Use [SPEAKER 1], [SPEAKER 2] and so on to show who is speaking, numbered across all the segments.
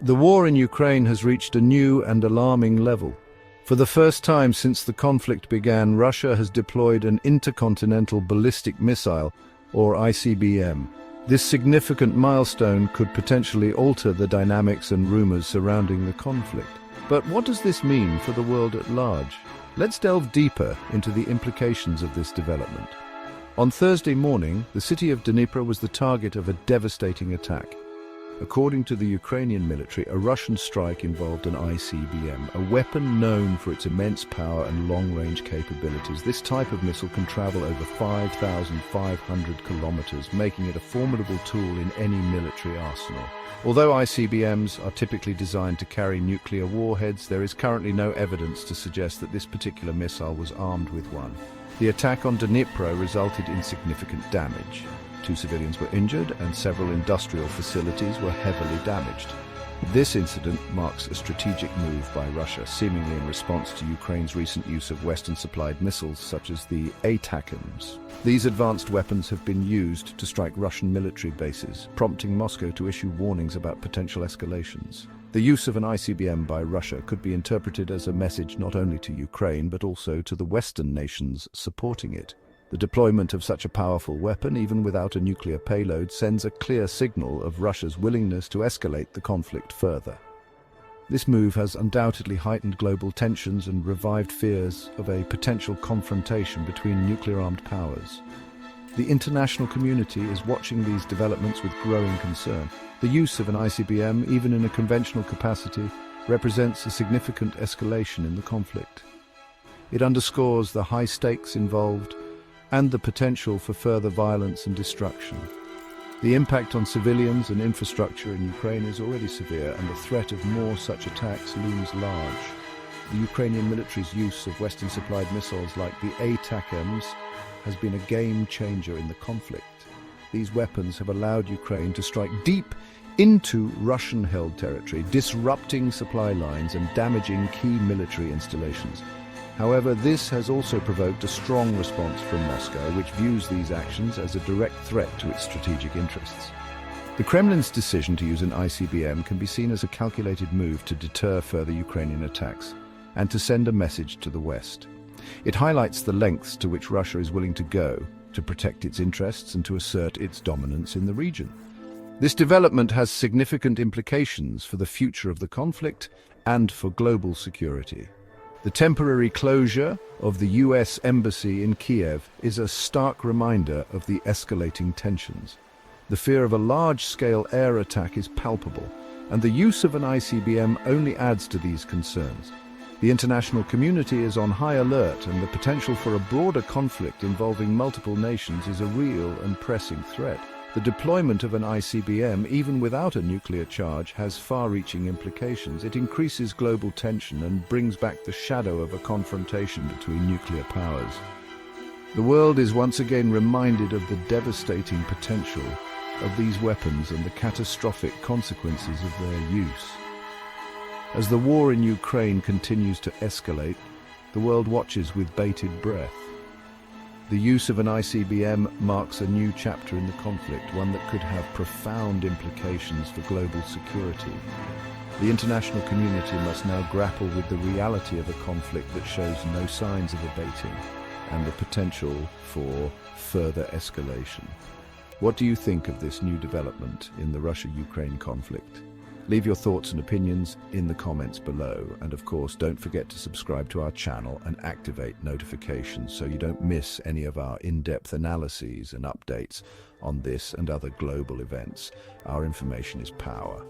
[SPEAKER 1] The war in Ukraine has reached a new and alarming level. For the first time since the conflict began, Russia has deployed an intercontinental ballistic missile, or ICBM. This significant milestone could potentially alter the dynamics and rumors surrounding the conflict. But what does this mean for the world at large? Let's delve deeper into the implications of this development. On Thursday morning, the city of Dnipro was the target of a devastating attack. According to the Ukrainian military, a Russian strike involved an ICBM, a weapon known for its immense power and long-range capabilities. This type of missile can travel over 5,500 kilometers, making it a formidable tool in any military arsenal. Although ICBMs are typically designed to carry nuclear warheads, there is currently no evidence to suggest that this particular missile was armed with one. The attack on Dnipro resulted in significant damage. 2 civilians were injured and several industrial facilities were heavily damaged. This incident marks a strategic move by Russia, seemingly in response to Ukraine's recent use of Western-supplied missiles such as the ATACMS. These advanced weapons have been used to strike Russian military bases, prompting Moscow to issue warnings about potential escalations. The use of an ICBM by Russia could be interpreted as a message not only to Ukraine but also to the Western nations supporting it. The deployment of such a powerful weapon, even without a nuclear payload, sends a clear signal of Russia's willingness to escalate the conflict further. This move has undoubtedly heightened global tensions and revived fears of a potential confrontation between nuclear-armed powers. The international community is watching these developments with growing concern. The use of an ICBM, even in a conventional capacity, represents a significant escalation in the conflict. It underscores the high stakes involved and the potential for further violence and destruction. The impact on civilians and infrastructure in Ukraine is already severe, and the threat of more such attacks looms large. The Ukrainian military's use of Western-supplied missiles like the ATACMS has been a game-changer in the conflict. These weapons have allowed Ukraine to strike deep into Russian-held territory, disrupting supply lines and damaging key military installations. However, this has also provoked a strong response from Moscow, which views these actions as a direct threat to its strategic interests. The Kremlin's decision to use an ICBM can be seen as a calculated move to deter further Ukrainian attacks and to send a message to the West. It highlights the lengths to which Russia is willing to go to protect its interests and to assert its dominance in the region. This development has significant implications for the future of the conflict and for global security. The temporary closure of the US embassy in Kiev is a stark reminder of the escalating tensions. The fear of a large-scale air attack is palpable, and the use of an ICBM only adds to these concerns. The international community is on high alert, and the potential for a broader conflict involving multiple nations is a real and pressing threat. The deployment of an ICBM, even without a nuclear charge, has far-reaching implications. It increases global tension and brings back the shadow of a confrontation between nuclear powers. The world is once again reminded of the devastating potential of these weapons and the catastrophic consequences of their use. As the war in Ukraine continues to escalate, the world watches with bated breath. The use of an ICBM marks a new chapter in the conflict, one that could have profound implications for global security. The international community must now grapple with the reality of a conflict that shows no signs of abating and the potential for further escalation. What do you think of this new development in the Russia-Ukraine conflict? Leave your thoughts and opinions in the comments below, and of course don't forget to subscribe to our channel and activate notifications so you don't miss any of our in-depth analyses and updates on this and other global events. Our information is power.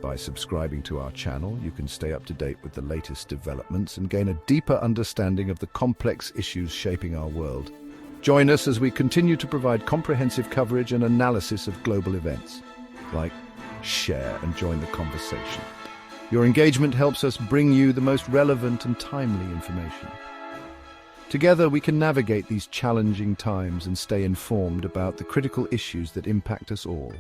[SPEAKER 1] By subscribing to our channel, you can stay up to date with the latest developments and gain a deeper understanding of the complex issues shaping our world. Join us as we continue to provide comprehensive coverage and analysis of global events. Like, share, and join the conversation. Your engagement helps us bring you the most relevant and timely information. Together, we can navigate these challenging times and stay informed about the critical issues that impact us all.